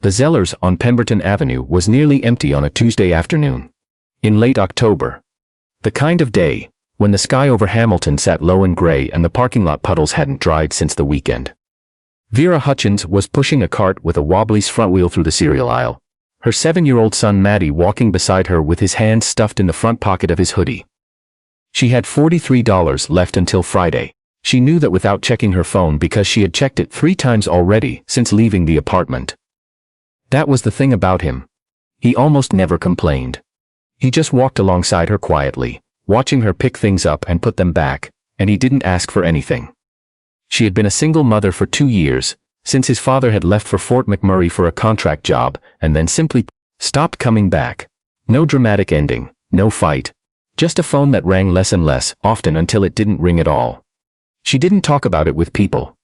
The Zellers on Pemberton Avenue was nearly empty on a Tuesday afternoon. In late October. The kind of day when the sky over Hamilton sat low and gray and the parking lot puddles hadn't dried since the weekend. Vera Hutchins was pushing a cart with a wobbly front wheel through the cereal aisle. Her 7-year-old son Matty walking beside her with his hands stuffed in the front pocket of his hoodie. She had $43 left until Friday. She knew that without checking her phone because she had checked it 3 times already since leaving the apartment. That was the thing about him. He almost never complained. He just walked alongside her quietly, watching her pick things up and put them back, and he didn't ask for anything. She had been a single mother for 2 years, since his father had left for Fort McMurray for a contract job and then simply stopped coming back. No dramatic ending, no fight. Just a phone that rang less and less often until it didn't ring at all. She didn't talk about it with people.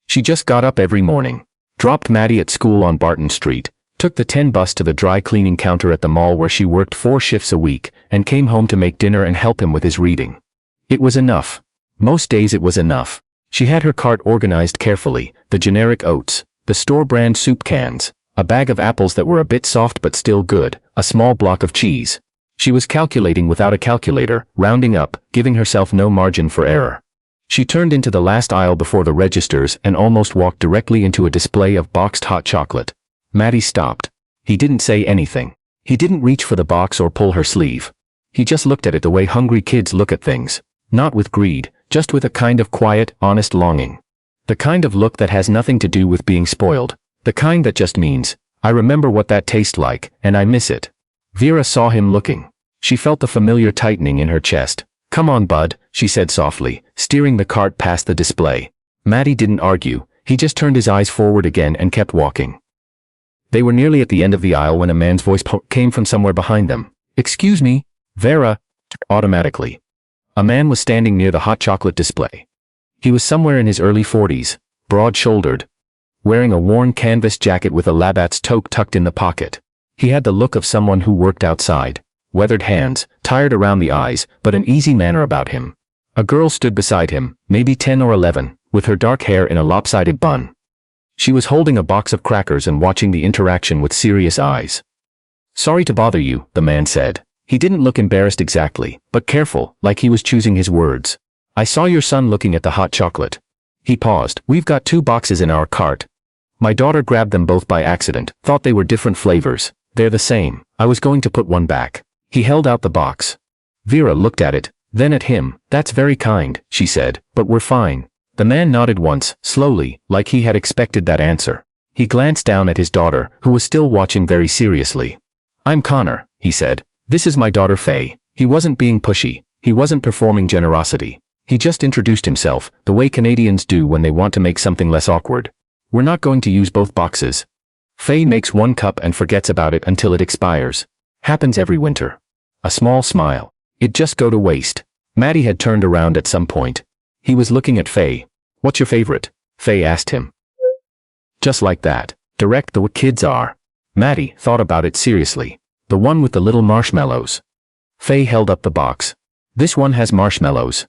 She just got up every morning, dropped Matty at school on Barton Street, took the 10 bus to the dry cleaning counter at the mall where she worked 4 shifts a week, and came home to make dinner and help him with his reading. It was enough. Most days it was enough. She had her cart organized carefully, the generic oats, the store-brand soup cans, a bag of apples that were a bit soft but still good, a small block of cheese. She was calculating without a calculator, rounding up, giving herself no margin for error. She turned into the last aisle before the registers and almost walked directly into a display of boxed hot chocolate. Matty stopped. He didn't say anything. He didn't reach for the box or pull her sleeve. He just looked at it the way hungry kids look at things. Not with greed, just with a kind of quiet, honest longing. The kind of look that has nothing to do with being spoiled. The kind that just means, I remember what that tastes like, and I miss it. Vera saw him looking. She felt the familiar tightening in her chest. Come on, bud, she said softly, steering the cart past the display. Matty didn't argue. He just turned his eyes forward again and kept walking. They were nearly at the end of the aisle when a man's voice came from somewhere behind them. Excuse me, Vera. Automatically. A man was standing near the hot chocolate display. He was somewhere in his early 40s, broad-shouldered, wearing a worn canvas jacket with a Labatt's toque tucked in the pocket. He had the look of someone who worked outside, weathered hands, tired around the eyes, but an easy manner about him. A girl stood beside him, maybe 10 or 11, with her dark hair in a lopsided bun. She was holding a box of crackers and watching the interaction with serious eyes. Sorry to bother you, the man said. He didn't look embarrassed exactly, but careful, like he was choosing his words. I saw your son looking at the hot chocolate. He paused. We've got 2 boxes in our cart. My daughter grabbed them both by accident, thought they were different flavors. They're the same. I was going to put one back. He held out the box. Vera looked at it, then at him. That's very kind, she said, but we're fine. The man nodded once, slowly, like he had expected that answer. He glanced down at his daughter, who was still watching very seriously. I'm Connor, he said. This is my daughter Faye. He wasn't being pushy. He wasn't performing generosity. He just introduced himself, the way Canadians do when they want to make something less awkward. We're not going to use both boxes. Faye makes 1 cup and forgets about it until it expires. Happens every winter. A small smile. It'd just go to waste. Matty had turned around at some point. He was looking at Faye. What's your favorite? Faye asked him. Just like that. Direct the kids are. Matty thought about it seriously. The one with the little marshmallows. Faye held up the box. This one has marshmallows.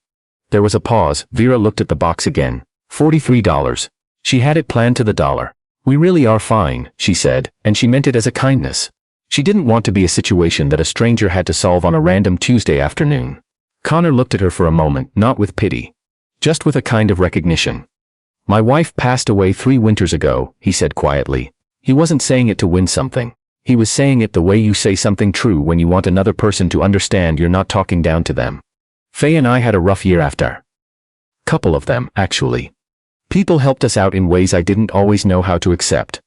There was a pause. Vera looked at the box again. $43. She had it planned to the dollar. We really are fine, she said, and she meant it as a kindness. She didn't want to be a situation that a stranger had to solve on a random Tuesday afternoon. Connor looked at her for a moment, not with pity. Just with a kind of recognition. My wife passed away 3 winters ago, he said quietly. He wasn't saying it to win something. He was saying it the way you say something true when you want another person to understand you're not talking down to them. Faye and I had a rough year after. Couple of them, actually. People helped us out in ways I didn't always know how to accept.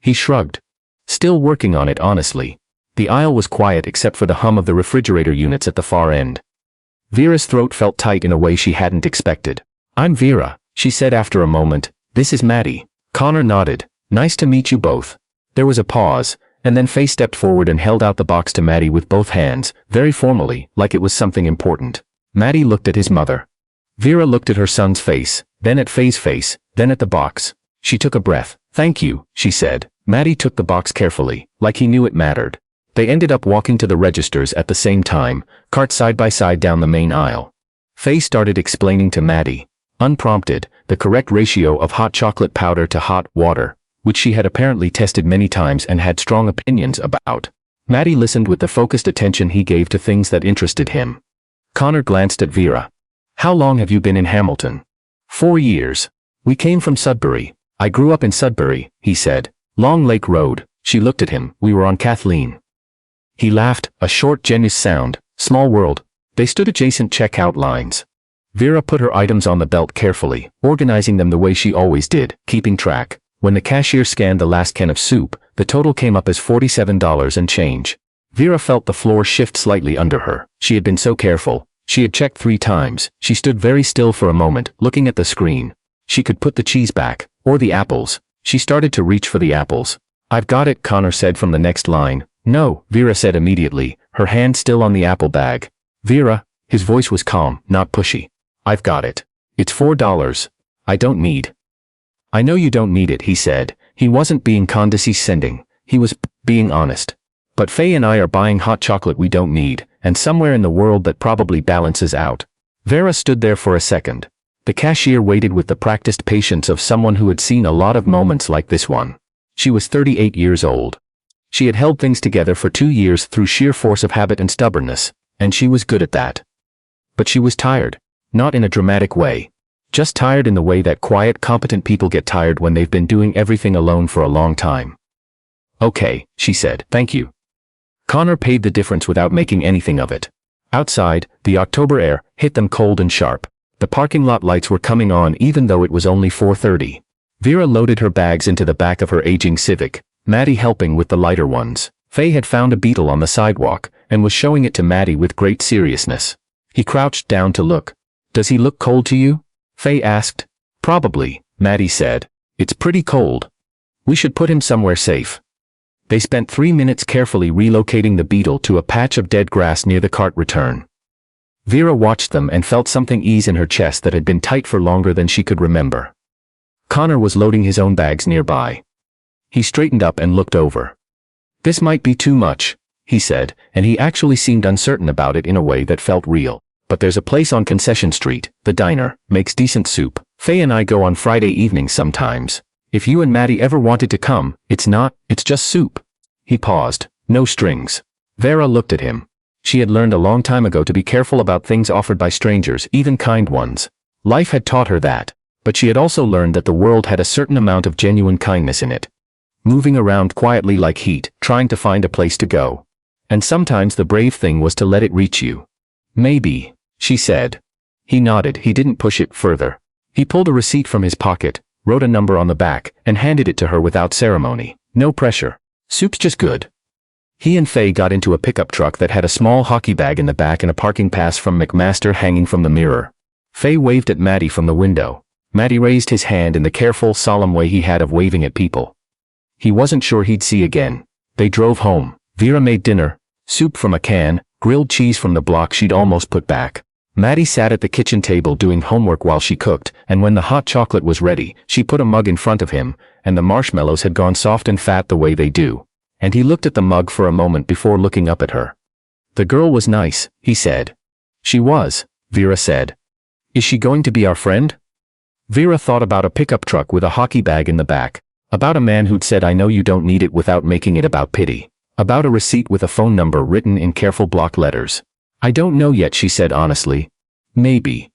He shrugged. Still working on it, honestly. The aisle was quiet except for the hum of the refrigerator units at the far end. Vera's throat felt tight in a way she hadn't expected. I'm Vera, she said after a moment. This is Matty. Connor nodded. Nice to meet you both. There was a pause, and then Faye stepped forward and held out the box to Matty with both hands, very formally, like it was something important. Matty looked at his mother. Vera looked at her son's face, then at Faye's face, then at the box. She took a breath. Thank you, she said. Matty took the box carefully, like he knew it mattered. They ended up walking to the registers at the same time, carts side by side down the main aisle. Faye started explaining to Matty, unprompted, the correct ratio of hot chocolate powder to hot water, which she had apparently tested many times and had strong opinions about. Maddie listened with the focused attention he gave to things that interested him. Connor glanced at Vera. How long have you been in Hamilton? 4 years. We came from Sudbury. I grew up in Sudbury, he said. Long Lake Road. She looked at him. We were on Kathleen. He laughed, a short, genius sound. Small world. They stood adjacent checkout lines. Vera put her items on the belt carefully, organizing them the way she always did, keeping track. When the cashier scanned the last can of soup, the total came up as $47 and change. Vera felt the floor shift slightly under her. She had been so careful. She had checked 3 times. She stood very still for a moment, looking at the screen. She could put the cheese back, or the apples. She started to reach for the apples. I've got it, Connor said from the next line. No, Vera said immediately, her hand still on the apple bag. Vera, his voice was calm, not pushy. I've got it. It's $4. I don't need. I know you don't need it, he said. He wasn't being condescending. He was being honest. But Faye and I are buying hot chocolate we don't need, and somewhere in the world that probably balances out. Vera stood there for a second. The cashier waited with the practiced patience of someone who had seen a lot of moments like this one. She was 38 years old. She had held things together for 2 years through sheer force of habit and stubbornness, and she was good at that. But she was tired. Not in a dramatic way. Just tired in the way that quiet, competent people get tired when they've been doing everything alone for a long time. Okay, she said, thank you. Connor paid the difference without making anything of it. Outside, the October air hit them cold and sharp. The parking lot lights were coming on even though it was only 4:30. Vera loaded her bags into the back of her aging Civic, Maddie helping with the lighter ones. Faye had found a beetle on the sidewalk and was showing it to Maddie with great seriousness. He crouched down to look. Does he look cold to you? Faye asked. Probably, Maddie said. It's pretty cold. We should put him somewhere safe. They spent 3 minutes carefully relocating the beetle to a patch of dead grass near the cart return. Vera watched them and felt something ease in her chest that had been tight for longer than she could remember. Connor was loading his own bags nearby. He straightened up and looked over. This might be too much, he said, and he actually seemed uncertain about it in a way that felt real. But there's a place on Concession Street, the diner, makes decent soup. Faye and I go on Friday evenings sometimes. If you and Maddie ever wanted to come, it's just soup. He paused. No strings. Vera looked at him. She had learned a long time ago to be careful about things offered by strangers, even kind ones. Life had taught her that. But she had also learned that the world had a certain amount of genuine kindness in it. Moving around quietly like heat, trying to find a place to go. And sometimes the brave thing was to let it reach you. Maybe, she said. He nodded. He didn't push it further. He pulled a receipt from his pocket, wrote a number on the back, and handed it to her without ceremony. No pressure. Soup's just good. He and Faye got into a pickup truck that had a small hockey bag in the back and a parking pass from McMaster hanging from the mirror. Faye waved at Maddie from the window. Maddie raised his hand in the careful, solemn way he had of waving at people. He wasn't sure he'd see again. They drove home. Vera made dinner, soup from a can, grilled cheese from the block she'd almost put back. Maddie sat at the kitchen table doing homework while she cooked, and when the hot chocolate was ready, she put a mug in front of him, and the marshmallows had gone soft and fat the way they do. And he looked at the mug for a moment before looking up at her. The girl was nice, he said. She was, Vera said. Is she going to be our friend? Vera thought about a pickup truck with a hockey bag in the back, about a man who'd said I know you don't need it without making it about pity. About a receipt with a phone number written in careful block letters. I don't know yet, she said honestly. Maybe.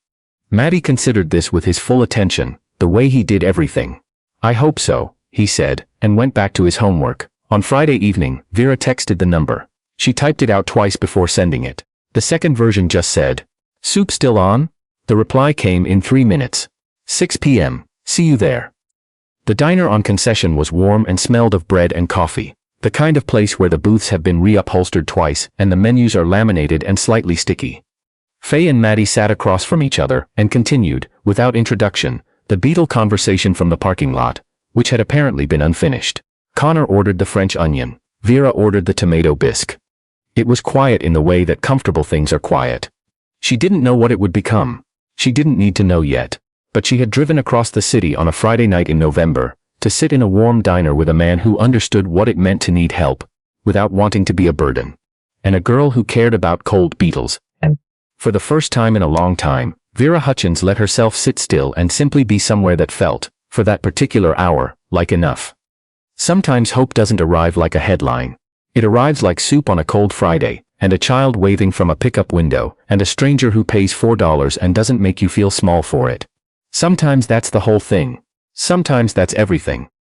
Maddie considered this with his full attention, the way he did everything. I hope so, he said, and went back to his homework. On Friday evening, Vera texted the number. She typed it out twice before sending it. The second version just said, "Soup still on?" The reply came in 3 minutes. 6 p.m. See you there. The diner on Concession was warm and smelled of bread and coffee. The kind of place where the booths have been reupholstered twice and the menus are laminated and slightly sticky. Faye and Maddie sat across from each other and continued, without introduction, the beetle conversation from the parking lot, which had apparently been unfinished. Connor ordered the French onion. Vera ordered the tomato bisque. It was quiet in the way that comfortable things are quiet. She didn't know what it would become. She didn't need to know yet. But she had driven across the city on a Friday night in November, to sit in a warm diner with a man who understood what it meant to need help, without wanting to be a burden. And a girl who cared about cold beetles. And for the first time in a long time, Vera Hutchins let herself sit still and simply be somewhere that felt, for that particular hour, like enough. Sometimes hope doesn't arrive like a headline. It arrives like soup on a cold Friday, and a child waving from a pickup window, and a stranger who pays $4 and doesn't make you feel small for it. Sometimes that's the whole thing. Sometimes that's everything.